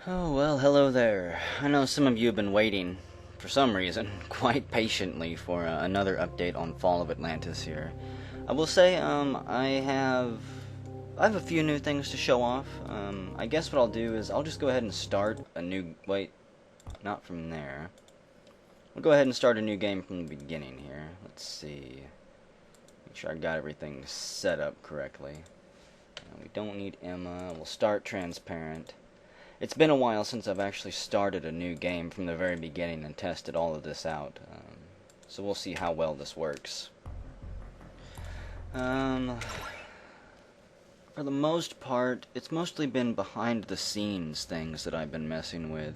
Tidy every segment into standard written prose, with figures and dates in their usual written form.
Oh, well, hello there. I know some of you have been waiting, for some reason, quite patiently for another update on Fall of Atlantis here. I will say, I have a few new things to show off. I guess what I'll do is I'll just go ahead and start a new, wait, not from there. We'll go ahead and start a new game from the beginning here. Let's see. Make sure I got everything set up correctly. We don't need Emma. We'll start transparent. It's been a while since I've actually started a new game from the very beginning and tested all of this out. So we'll see how well this works. For the most part, it's mostly been behind the scenes things that I've been messing with.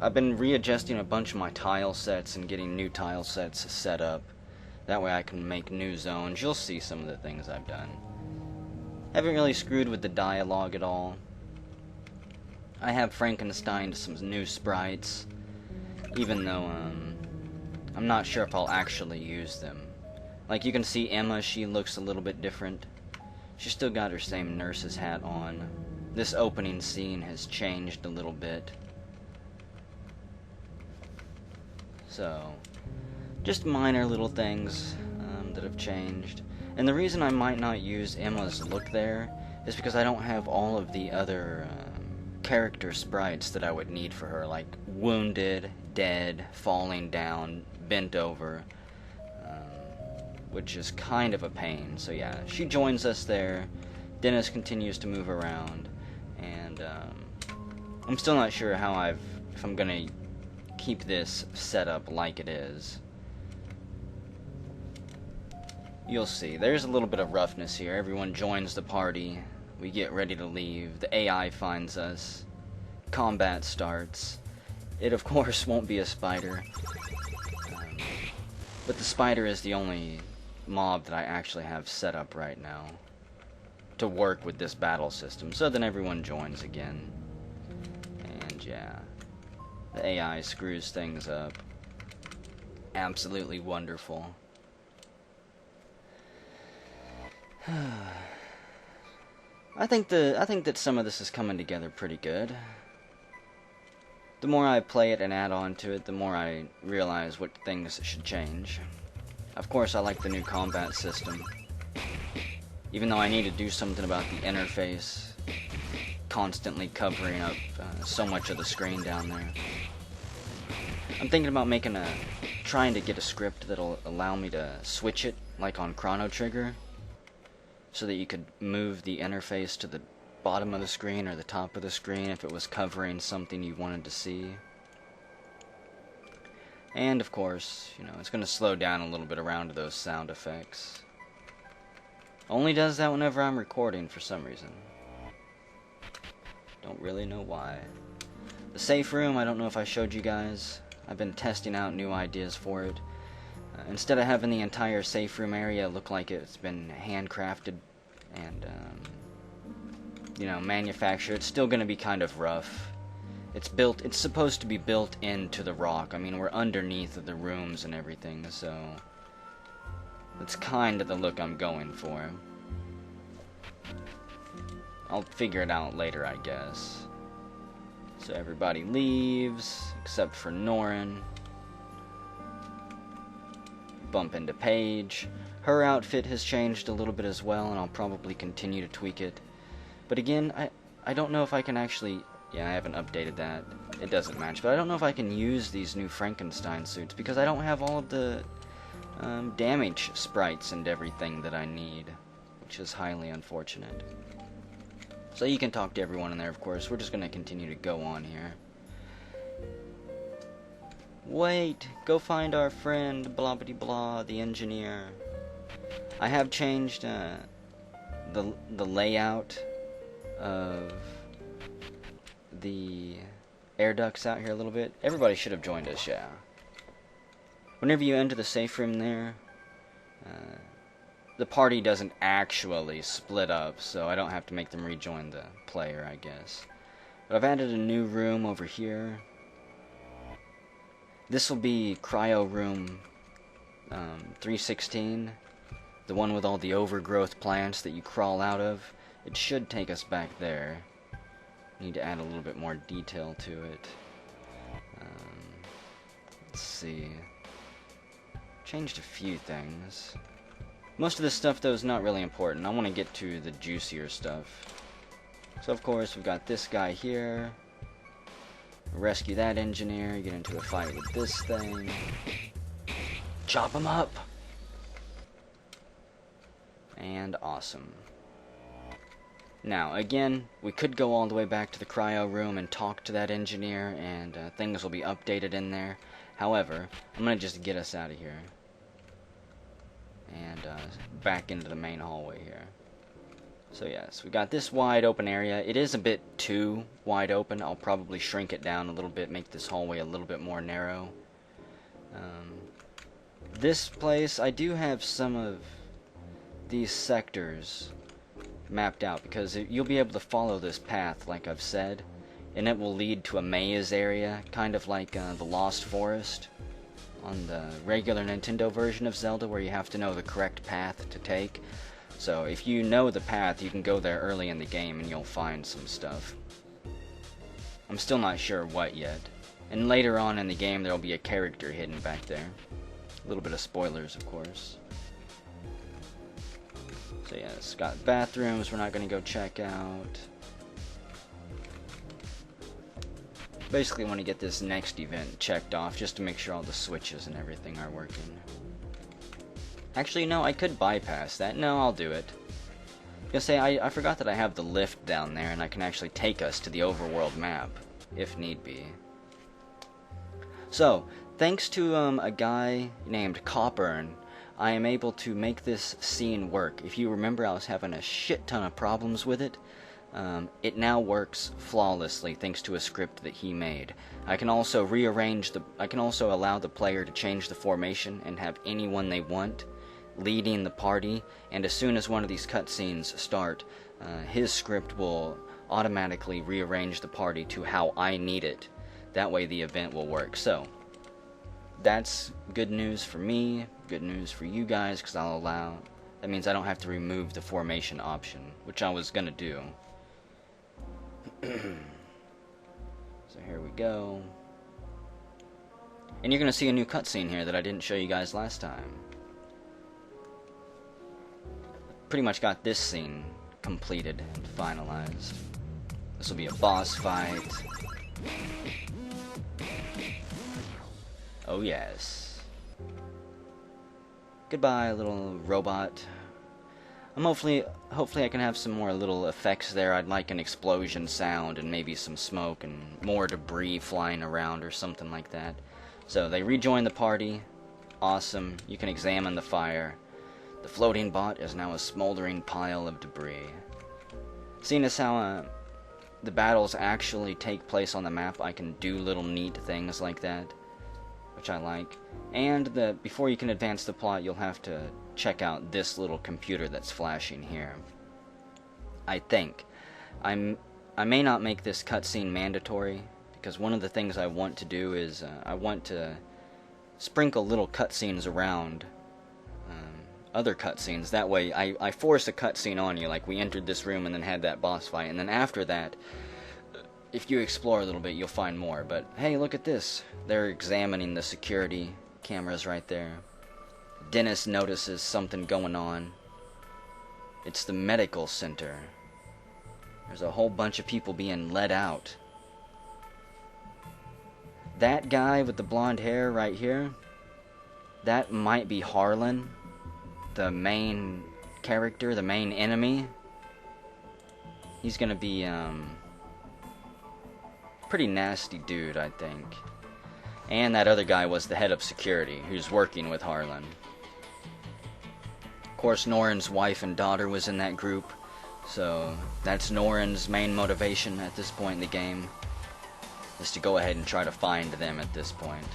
I've been readjusting a bunch of my tile sets and getting new tile sets set up. That way I can make new zones. You'll see some of the things I've done. Haven't really screwed with the dialogue at all. I have Frankensteined some new sprites, even though I'm not sure if I'll actually use them. Like you can see Emma, she looks a little bit different. She's still got her same nurse's hat on. This opening scene has changed a little bit. So, just minor little things that have changed. And the reason I might not use Emma's look there is because I don't have all of the other character sprites that I would need for her, like wounded, dead, falling down, bent over, which is kind of a pain. So yeah, she joins us there. Dennis continues to move around, and I'm still not sure if I'm gonna keep this set up like it is. You'll see. There's a little bit of roughness here. Everyone joins the party. We get ready to leave. The AI finds us. Combat starts. It, of course, won't be a spider. But the spider is the only mob that I actually have set up right now to work with this battle system. So then everyone joins again. And yeah. The AI screws things up. Absolutely wonderful. I think that some of this is coming together pretty good. The more I play it and add on to it, the more I realize what things should change. Of course, I like the new combat system. Even though I need to do something about the interface constantly covering up so much of the screen down there. I'm thinking about trying to get a script that'll allow me to switch it, like on Chrono Trigger, so that you could move the interface to the bottom of the screen or the top of the screen if it was covering something you wanted to see. And of course, it's going to slow down a little bit around to those sound effects. Only does that whenever I'm recording for some reason. Don't really know why. The safe room, I don't know if I showed you guys. I've been testing out new ideas for it. Instead of having the entire safe room area look like it's been handcrafted and, manufactured, it's still going to be kind of rough. It's supposed to be built into the rock. I mean, we're underneath the rooms and everything, so that's kind of the look I'm going for. I'll figure it out later, I guess. So everybody leaves, except for Norin. Bump into Paige. Her outfit has changed a little bit as well, and I'll probably continue to tweak it. But again, I don't know if I can actually... Yeah, I haven't updated that. It doesn't match. But I don't know if I can use these new Frankenstein suits, because I don't have all of the damage sprites and everything that I need, which is highly unfortunate. So you can talk to everyone in there, of course. We're just going to continue to go on here. Wait, go find our friend, blah blah blah, the engineer. I have changed the layout of the air ducts out here a little bit. Everybody should have joined us, yeah. Whenever you enter the safe room there, the party doesn't actually split up, so I don't have to make them rejoin the player, I guess. But I've added a new room over here. This will be Cryo Room 316, the one with all the overgrowth plants that you crawl out of. It should take us back there. Need to add a little bit more detail to it. Let's see. Changed a few things. Most of this stuff, though, is not really important. I want to get to the juicier stuff. So, of course, we've got this guy here. Rescue that engineer, get into a fight with this thing. Chop him up! And awesome. Now, again, we could go all the way back to the cryo room and talk to that engineer, and things will be updated in there. However, I'm going to just get us out of here. And back into the main hallway here. So yes, we got this wide open area. It is a bit too wide open. I'll probably shrink it down a little bit, make this hallway a little bit more narrow. This place, I do have some of these sectors mapped out, because you'll be able to follow this path, like I've said, and it will lead to a maze area, kind of like the Lost Forest on the regular Nintendo version of Zelda, where you have to know the correct path to take. So if you know the path, you can go there early in the game and you'll find some stuff. I'm still not sure what yet. And later on in the game, there'll be a character hidden back there. A little bit of spoilers, of course. So yeah, it's got bathrooms we're not going to go check out. Basically want to get this next event checked off just to make sure all the switches and everything are working. Actually, no, I could bypass that. No, I'll do it. I was gonna say, I forgot that I have the lift down there, and I can actually take us to the overworld map, if need be. So, thanks to a guy named Copern, I am able to make this scene work. If you remember, I was having a shit ton of problems with it. It now works flawlessly thanks to a script that he made. I can also allow the player to change the formation and have anyone they want leading the party, and as soon as one of these cutscenes start, his script will automatically rearrange the party to how I need it. That way the event will work. So, that's good news for me, good news for you guys, because that means I don't have to remove the formation option, which I was gonna do. So here we go. And you're gonna see a new cutscene here that I didn't show you guys last time. Pretty much got this scene completed and finalized. This will be a boss fight. Oh yes. Goodbye, little robot. Hopefully I can have some more little effects there. I'd like an explosion sound and maybe some smoke and more debris flying around or something like that. So they rejoin the party. Awesome. You can examine the fire. The floating bot is now a smoldering pile of debris. Seeing as how the battles actually take place on the map, I can do little neat things like that, which I like. And before you can advance the plot, you'll have to check out this little computer that's flashing here. I think. I may not make this cutscene mandatory, because one of the things I want to do is I want to sprinkle little cutscenes around other cutscenes. That way I force a cutscene on you, like we entered this room and then had that boss fight, and then after that, if you explore a little bit, you'll find more. But hey, look at this. They're examining the security cameras right there. Dennis notices something going on. It's the medical center. There's a whole bunch of people being let out. That guy with the blonde hair right here, that might be Harlan, the main character, the main enemy. He's gonna be pretty nasty dude, I think. And that other guy was the head of security, who's working with Harlan. Of course, Norin's wife and daughter was in that group, so that's Norin's main motivation at this point in the game, is to go ahead and try to find them at this point.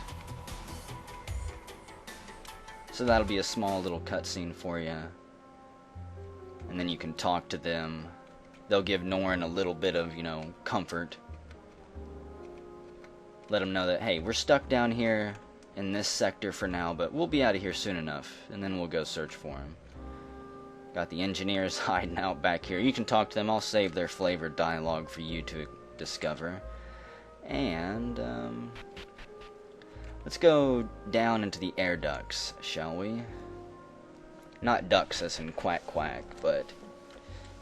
So that'll be a small little cutscene for you. And then you can talk to them. They'll give Norin a little bit of, comfort. Let them know that, hey, we're stuck down here in this sector for now, but we'll be out of here soon enough, and then we'll go search for him. Got the engineers hiding out back here. You can talk to them. I'll save their flavored dialogue for you to discover. And, let's go down into the air ducts, shall we? Not ducks as in quack quack, but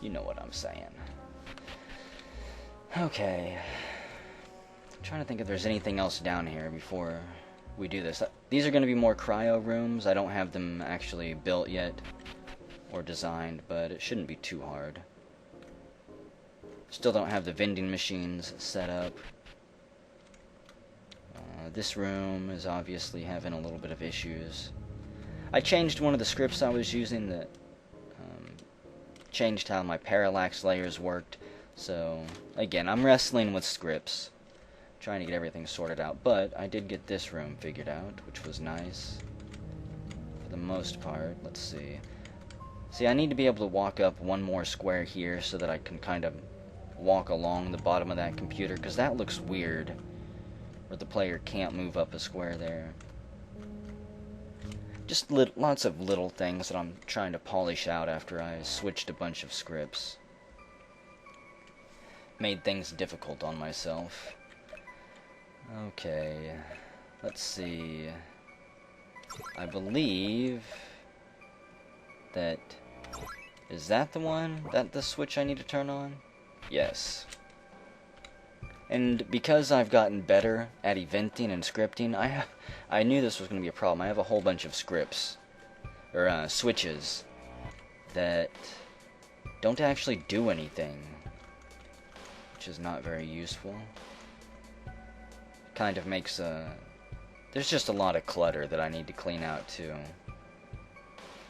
you know what I'm saying. Okay. I'm trying to think if there's anything else down here before we do this. These are going to be more cryo rooms. I don't have them actually built yet or designed, but it shouldn't be too hard. Still don't have the vending machines set up. This room is obviously having a little bit of issues. I changed one of the scripts I was using that changed how my parallax layers worked. So, again, I'm wrestling with scripts, trying to get everything sorted out. But I did get this room figured out, which was nice. For the most part, let's see. See, I need to be able to walk up one more square here so that I can kind of walk along the bottom of that computer, because that looks weird, where the player can't move up a square there. Just lots of little things that I'm trying to polish out after I switched a bunch of scripts. Made things difficult on myself. Okay, let's see. I believe that... Is that the one? That the switch I need to turn on? Yes. And because I've gotten better at eventing and scripting, I knew this was going to be a problem. I have a whole bunch of scripts, or switches, that don't actually do anything, which is not very useful. Kind of makes there's just a lot of clutter that I need to clean out too.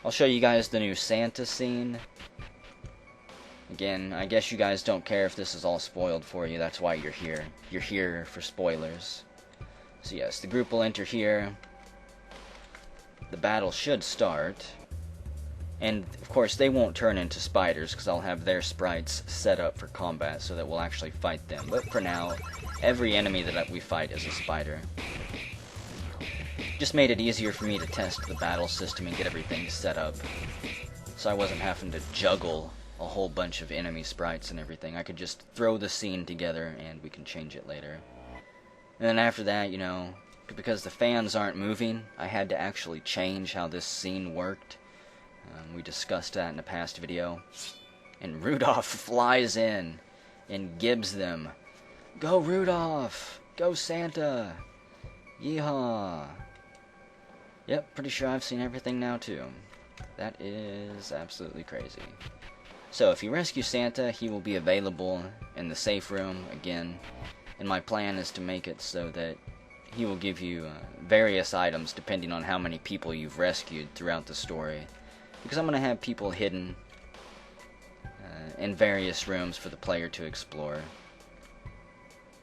I'll show you guys the new Santa scene. Again, I guess you guys don't care if this is all spoiled for you. That's why you're here. You're here for spoilers. So yes, the group will enter here. The battle should start. And, of course, they won't turn into spiders, because I'll have their sprites set up for combat so that we'll actually fight them. But for now, every enemy that we fight is a spider. Just made it easier for me to test the battle system and get everything set up. So I wasn't having to juggle a whole bunch of enemy sprites and everything. I could just throw the scene together and we can change it later. And then after that, you know, because the fans aren't moving, I had to actually change how this scene worked. We discussed that in a past video. And Rudolph flies in and gives them, "Go Rudolph! Go Santa! Yeehaw!" Yep, pretty sure I've seen everything now too. That is absolutely crazy. So if you rescue Santa, he will be available in the safe room again. And my plan is to make it so that he will give you various items depending on how many people you've rescued throughout the story. Because I'm going to have people hidden in various rooms for the player to explore.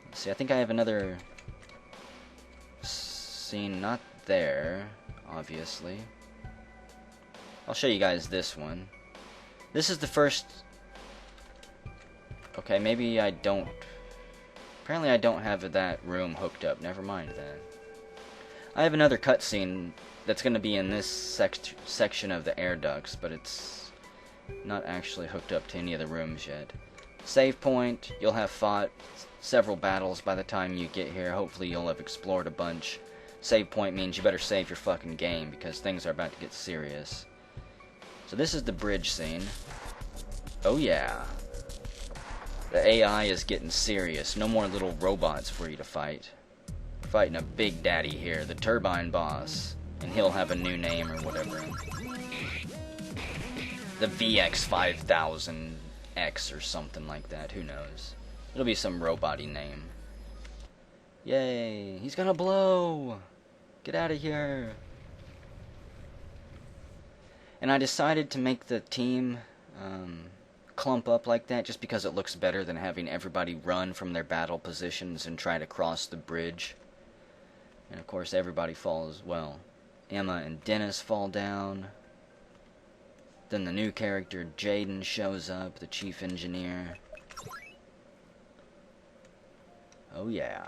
Let's see, I think I have another scene, not there, obviously. I'll show you guys this one. This is the first... Okay, maybe I don't... Apparently I don't have that room hooked up. Never mind that. I have another cutscene that's going to be in this section of the air ducts, but it's not actually hooked up to any of the rooms yet. Save point. You'll have fought several battles by the time you get here. Hopefully you'll have explored a bunch. Save point means you better save your fucking game, because things are about to get serious. So this is the bridge scene. Oh yeah. The AI is getting serious. No more little robots for you to fight. We're fighting a big daddy here, the turbine boss. And he'll have a new name or whatever. The VX5000X or something like that. Who knows? It'll be some robot-y name. Yay! He's gonna blow! Get out of here! And I decided to make the team clump up like that just because it looks better than having everybody run from their battle positions and try to cross the bridge. And of course everybody falls, well, Emma and Dennis fall down. Then the new character Jaden shows up, the chief engineer. Oh yeah.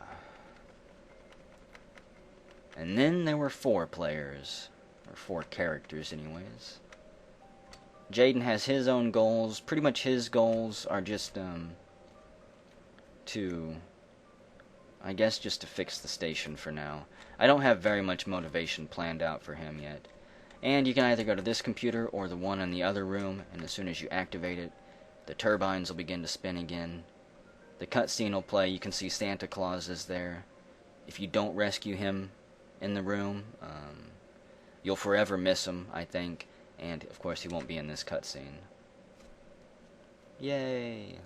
And then there were 4 players. Or 4 characters anyways. Jaden has his own goals. Pretty much his goals are just to, I guess, just to fix the station for now. I don't have very much motivation planned out for him yet. And you can either go to this computer or the one in the other room, and as soon as you activate it, the turbines will begin to spin again. The cutscene will play. You can see Santa Claus is there. If you don't rescue him in the room, you'll forever miss him, I think. And, of course, he won't be in this cutscene. Yay!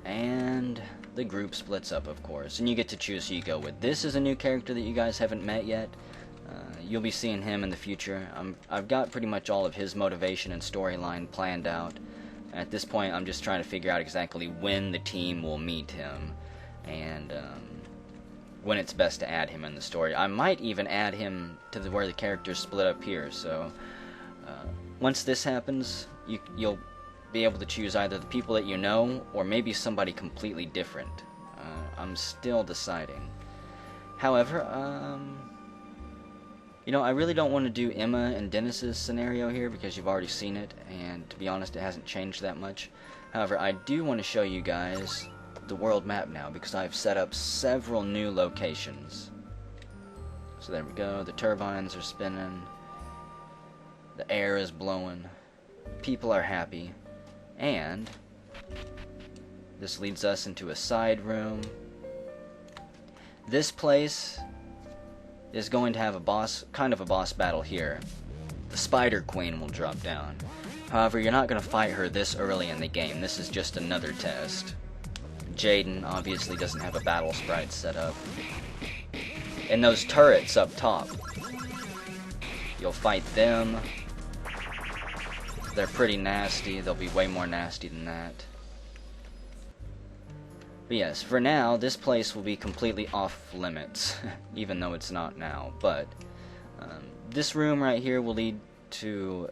And the group splits up, of course, and you get to choose who you go with. This is a new character that you guys haven't met yet. You'll be seeing him in the future. I've got pretty much all of his motivation and storyline planned out. At this point, I'm just trying to figure out exactly when the team will meet him, and when it's best to add him in the story. I might even add him to where the characters split up here, so once this happens, you'll be able to choose either the people that you know, or maybe somebody completely different. I'm still deciding. However, you know, I really don't want to do Emma and Dennis's scenario here because you've already seen it, and to be honest, it hasn't changed that much. However, I do want to show you guys the world map now because I've set up several new locations. So there we go, the turbines are spinning, the air is blowing, people are happy, and this leads us into a side room. This place is going to have kind of a boss battle here. The Spider Queen will drop down. However, you're not going to fight her this early in the game. This is just another test. Jaden obviously doesn't have a battle sprite set up. And those turrets up top, you'll fight them. They're pretty nasty. They'll be way more nasty than that. But yes, for now, this place will be completely off limits, even though it's not now. But this room right here will lead to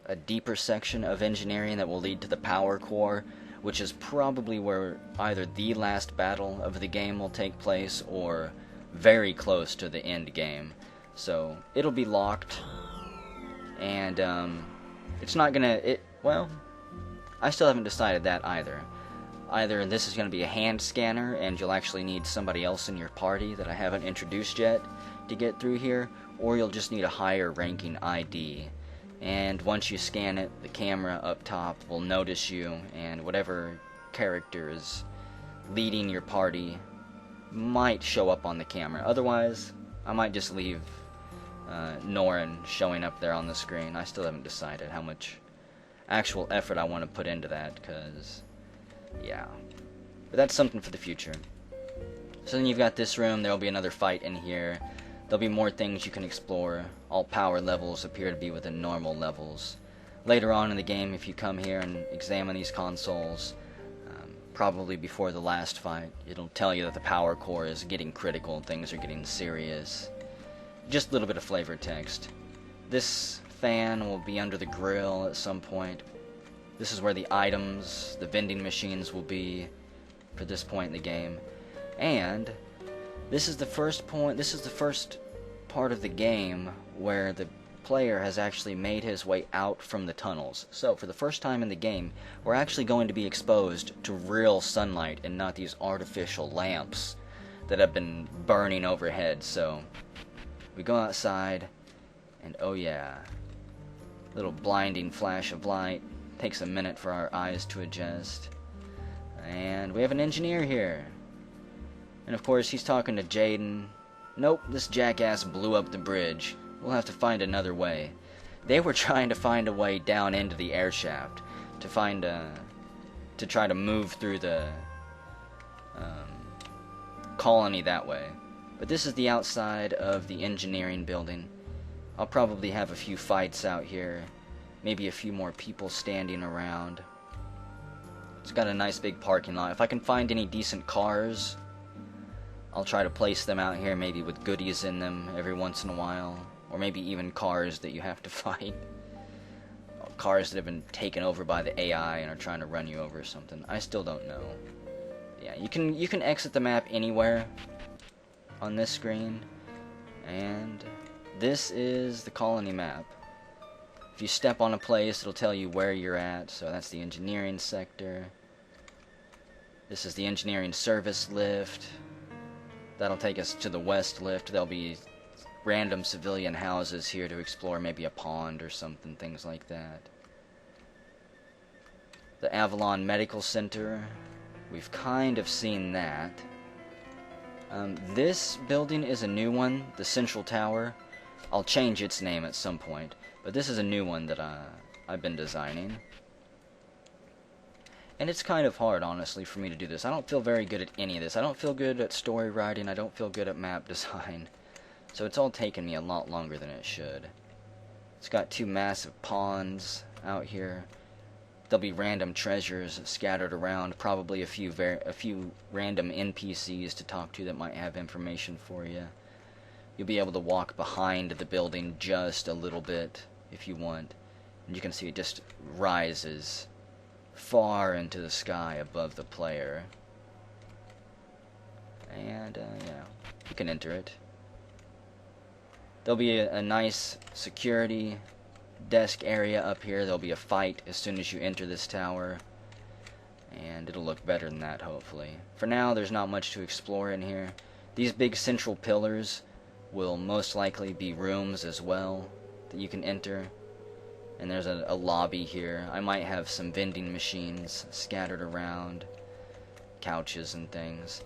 a deeper section of engineering that will lead to the power core, which is probably where either the last battle of the game will take place or very close to the end game. So it'll be locked, and it's not gonna. Well, I still haven't decided that either. Either this is going to be a hand scanner and you'll actually need somebody else in your party that I haven't introduced yet to get through here, or you'll just need a higher ranking ID. And once you scan it, the camera up top will notice you, and whatever character is leading your party might show up on the camera. Otherwise, I might just leave Norin showing up there on the screen. I still haven't decided how much actual effort I want to put into that, because yeah, but that's something for the future. So then you've got this room. There will be another fight in here. There'll be more things you can explore. All power levels appear to be within normal levels. Later on in the game, if you come here and examine these consoles, probably before the last fight, it'll tell you that the power core is getting critical and things are getting serious. Just a little bit of flavor text. This fan will be under the grill at some point. This is where the items, the vending machines will be for this point in the game. And this is the first part of the game where the player has actually made his way out from the tunnels. So for the first time in the game, we're actually going to be exposed to real sunlight and not these artificial lamps that have been burning overhead. So we go outside, and oh yeah, little blinding flash of light. Takes a minute for our eyes to adjust. And we have an engineer here. And of course he's talking to Jaden. Nope, this jackass blew up the bridge. We'll have to find another way. They were trying to find a way down into the air shaft to try to move through the colony that way. But this is the outside of the engineering building. I'll probably have a few fights out here. Maybe a few more people standing around. It's got a nice big parking lot. If I can find any decent cars, I'll try to place them out here, maybe with goodies in them every once in a while. Or maybe even cars that you have to fight. Cars that have been taken over by the AI and are trying to run you over or something. I still don't know. Yeah, you can exit the map anywhere on this screen. And this is the colony map. If you step on a place, it'll tell you where you're at. So that's the engineering sector. This is the engineering service lift. That'll take us to the west lift. There'll be random civilian houses here to explore, maybe a pond or something, things like that. The Avalon Medical Center, we've kind of seen that. This building is a new one, the Central Tower. I'll change its name at some point, but this is a new one that I've been designing. And it's kind of hard, honestly, for me to do this. I don't feel very good at any of this. I don't feel good at story writing. I don't feel good at map design. So it's all taken me a lot longer than it should. It's got two massive ponds out here. There'll be random treasures scattered around. Probably a few random NPCs to talk to that might have information for you. You'll be able to walk behind the building just a little bit if you want. And you can see it just rises far into the sky above the player. And, yeah, you can enter it. There'll be a nice security desk area up here. There'll be a fight as soon as you enter this tower. And it'll look better than that, hopefully. For now, there's not much to explore in here. These big central pillars will most likely be rooms as well that you can enter. And there's a lobby here. I might have some vending machines scattered around, couches and things.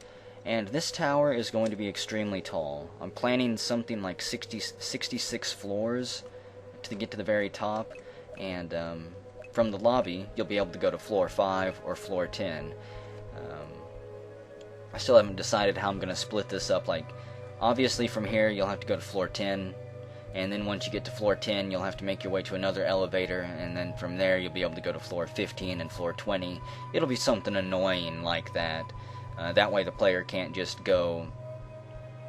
And this tower is going to be extremely tall. I'm planning something like 66 floors to get to the very top. And from the lobby, you'll be able to go to floor 5 or floor 10. I still haven't decided how I'm going to split this up. Like, obviously from here, you'll have to go to floor 10. And then once you get to floor 10, you'll have to make your way to another elevator, and then from there you'll be able to go to floor 15 and floor 20. It'll be something annoying like that. That way the player can't just go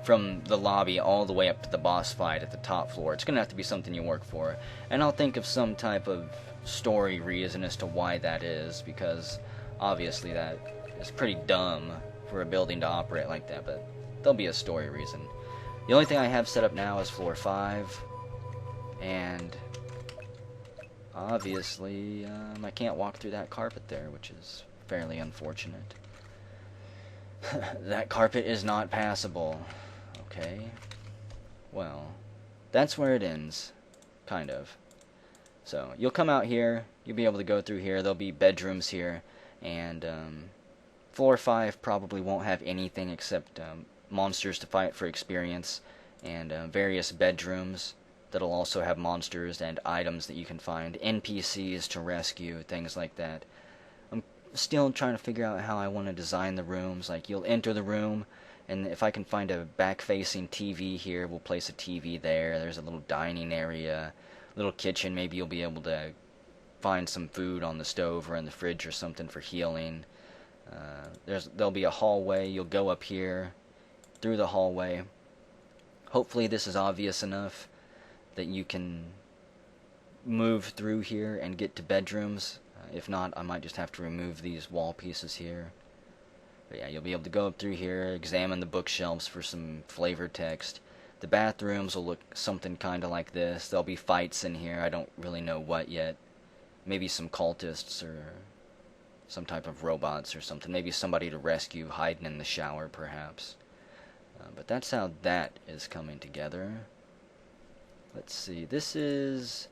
from the lobby all the way up to the boss fight at the top floor. It's going to have to be something you work for. And I'll think of some type of story reason as to why that is, because obviously that is pretty dumb for a building to operate like that, but there'll be a story reason. The only thing I have set up now is floor 5, and obviously I can't walk through that carpet there, which is fairly unfortunate. That carpet is not passable. Okay. Well, that's where it ends, kind of. So, you'll come out here, you'll be able to go through here, there'll be bedrooms here, and floor 5 probably won't have anything except monsters to fight for experience, and various bedrooms that'll also have monsters and items that you can find, NPCs to rescue, things like that. I'm still trying to figure out how I want to design the rooms. Like, you'll enter the room, and if I can find a back-facing TV here, we'll place a TV there. There's a little dining area, little kitchen. Maybe you'll be able to find some food on the stove or in the fridge or something for healing. There'll be a hallway. You'll go up here through the hallway. Hopefully this is obvious enough that you can move through here and get to bedrooms. If not, I might just have to remove these wall pieces here. But yeah, you'll be able to go up through here, examine the bookshelves for some flavor text. The bathrooms will look something kind of like this. There'll be fights in here. I don't really know what yet. Maybe some cultists or some type of robots or something. Maybe somebody to rescue hiding in the shower, perhaps. But that's how that is coming together. Let's see. This is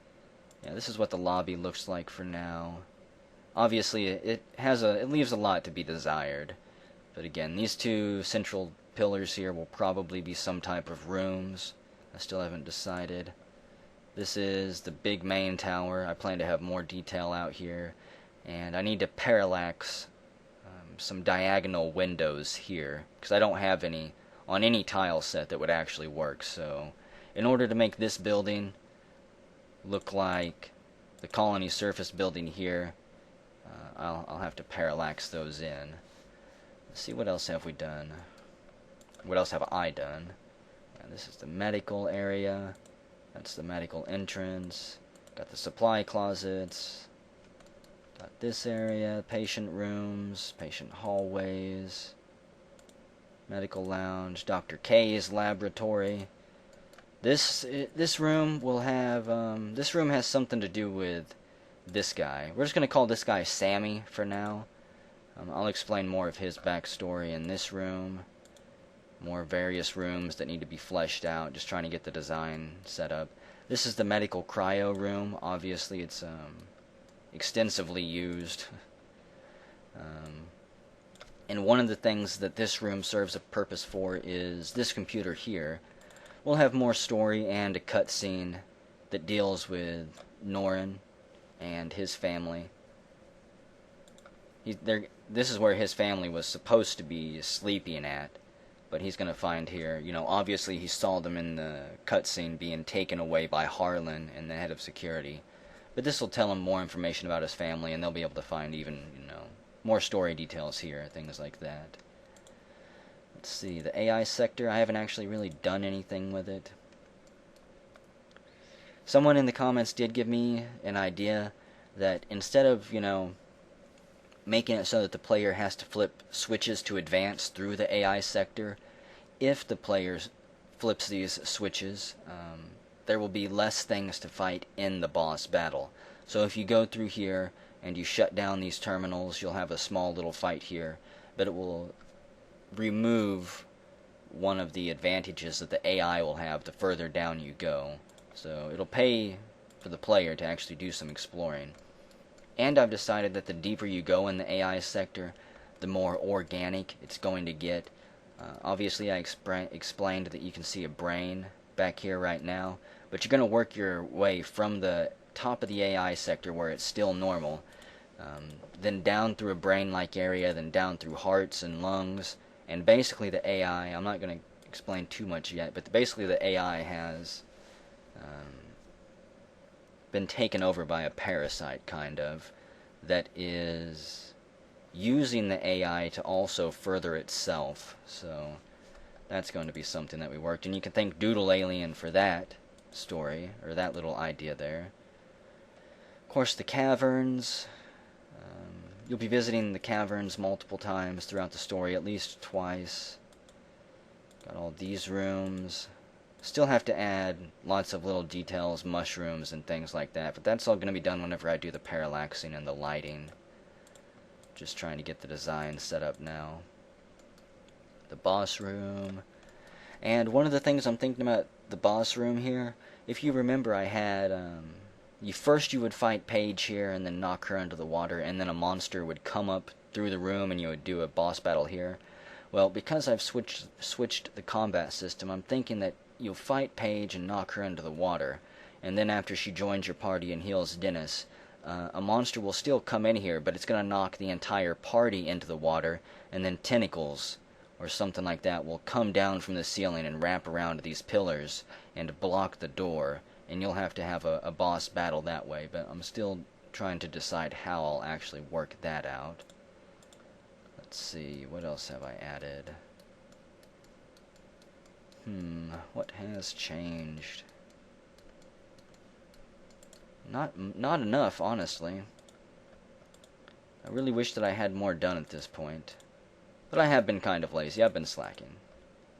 what the lobby looks like for now. Obviously, it leaves a lot to be desired. But again, these two central pillars here will probably be some type of rooms. I still haven't decided. This is the big main tower. I plan to have more detail out here. And I need to parallax some diagonal windows here, because I don't have any on any tile set that would actually work. So in order to make this building look like the colony surface building here, I'll have to parallax those in. Let's see, what else have we done? What else have I done? This is the medical area. That's the medical entrance. Got the supply closets. Got this area, patient rooms, patient hallways, medical lounge, Dr. K's laboratory. This room will have, this room has something to do with this guy. We're just going to call this guy Sammy for now. I'll explain more of his backstory in this room. More various rooms that need to be fleshed out, just trying to get the design set up. This is the medical cryo room. Obviously, it's extensively used. And one of the things that this room serves a purpose for is this computer here. We'll have more story and a cutscene that deals with Norin and his family. This is where his family was supposed to be sleeping at, but he's going to find here, you know, obviously he saw them in the cutscene being taken away by Harlan and the head of security. But this will tell him more information about his family, and they'll be able to find even, you know, more story details here, things like that. Let's see, the AI sector, I haven't actually really done anything with it. Someone in the comments did give me an idea that instead of, you know, making it so that the player has to flip switches to advance through the AI sector, if the player flips these switches, there will be less things to fight in the boss battle. So if you go through here and you shut down these terminals, you'll have a small little fight here, but it will remove one of the advantages that the AI will have the further down you go. So it'll pay for the player to actually do some exploring. And I've decided that the deeper you go in the AI sector, the more organic it's going to get. Obviously, I explained that you can see a brain back here right now, but you're going to work your way from the top of the AI sector where it's still normal, then down through a brain-like area, then down through hearts and lungs, and basically the AI, I'm not going to explain too much yet, but basically the AI has been taken over by a parasite, kind of, that is using the AI to also further itself. So that's going to be something that we worked, and you can thank Doodle Alien for that story, or that little idea there. Of course, the caverns. You'll be visiting the caverns multiple times throughout the story, at least twice. Got all these rooms. Still have to add lots of little details, mushrooms and things like that, but that's all going to be done whenever I do the parallaxing and the lighting. Just trying to get the design set up now. The boss room. And one of the things I'm thinking about the boss room here, if you remember, I had, you would fight Paige here and then knock her into the water, and then a monster would come up through the room and you would do a boss battle here. Well, because I've switched the combat system, I'm thinking that you'll fight Paige and knock her into the water, and then after she joins your party and heals Dennis, a monster will still come in here, but it's going to knock the entire party into the water, and then tentacles or something like that will come down from the ceiling and wrap around these pillars and block the door, and you'll have to have a boss battle that way, but I'm still trying to decide how I'll actually work that out. Let's see, what else have I added? What has changed? Not enough, honestly. I really wish that I had more done at this point. But I have been kind of lazy. I've been slacking.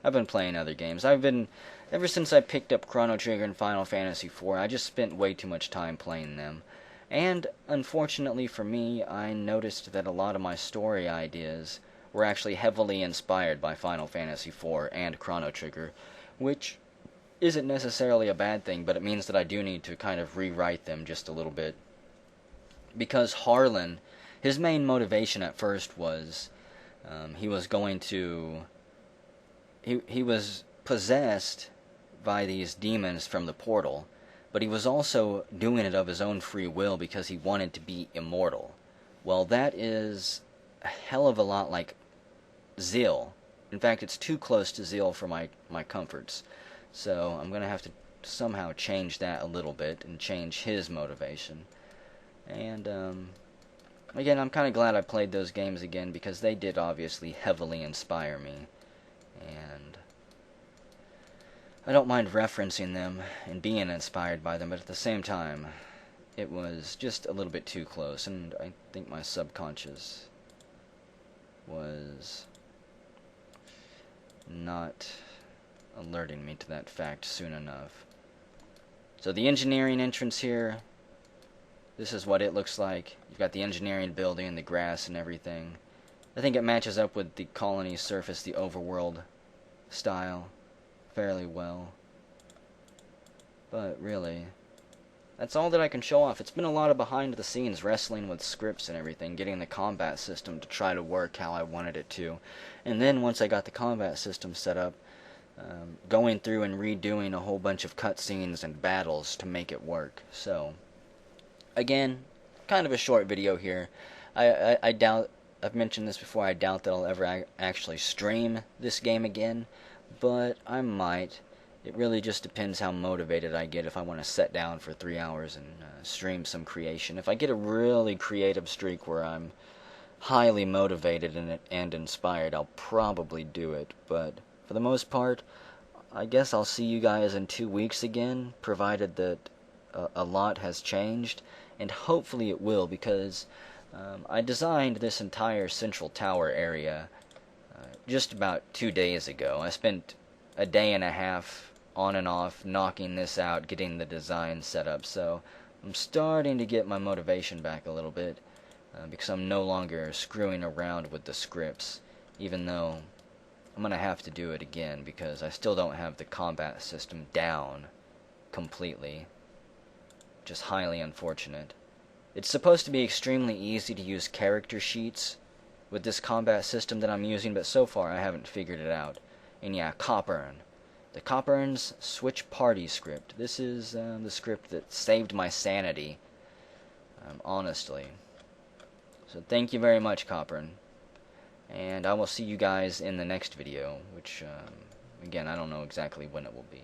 I've been playing other games. Ever since I picked up Chrono Trigger and Final Fantasy IV, I just spent way too much time playing them. And, unfortunately for me, I noticed that a lot of my story ideas were actually heavily inspired by Final Fantasy IV and Chrono Trigger, which isn't necessarily a bad thing, but it means that I do need to kind of rewrite them just a little bit. Because Harlan, his main motivation at first was, he was possessed by these demons from the portal, but he was also doing it of his own free will because he wanted to be immortal. Well, that is a hell of a lot like Zeal. In fact, it's too close to Zeal for my comforts. So I'm going to have to somehow change that a little bit and change his motivation. And, again, I'm kind of glad I played those games again because they did obviously heavily inspire me. And I don't mind referencing them and being inspired by them, but at the same time, it was just a little bit too close, and I think my subconscious was not alerting me to that fact soon enough. So the engineering entrance here, this is what it looks like. You've got the engineering building, the grass and everything. I think it matches up with the colony surface, the overworld style, fairly well. But really, that's all that I can show off. It's been a lot of behind the scenes wrestling with scripts and everything, getting the combat system to try to work how I wanted it to. And then once I got the combat system set up, going through and redoing a whole bunch of cutscenes and battles to make it work. So, again, kind of a short video here. I doubt, I've mentioned this before, I doubt that I'll ever actually stream this game again, but I might. It really just depends how motivated I get if I want to sit down for 3 hours and stream some creation. If I get a really creative streak where I'm highly motivated and inspired, I'll probably do it, but for the most part, I guess I'll see you guys in 2 weeks again, provided that a lot has changed, and hopefully it will, because I designed this entire central tower area just about 2 days ago. I spent a day and a half on and off knocking this out, getting the design set up, so I'm starting to get my motivation back a little bit, because I'm no longer screwing around with the scripts, even though I'm going to have to do it again, because I still don't have the combat system down completely. Just highly unfortunate. It's supposed to be extremely easy to use character sheets with this combat system that I'm using, but so far I haven't figured it out. And yeah, Copern. The Copern's Switch Party script. This is the script that saved my sanity, honestly. So thank you very much, Copern. And I will see you guys in the next video, which, again, I don't know exactly when it will be.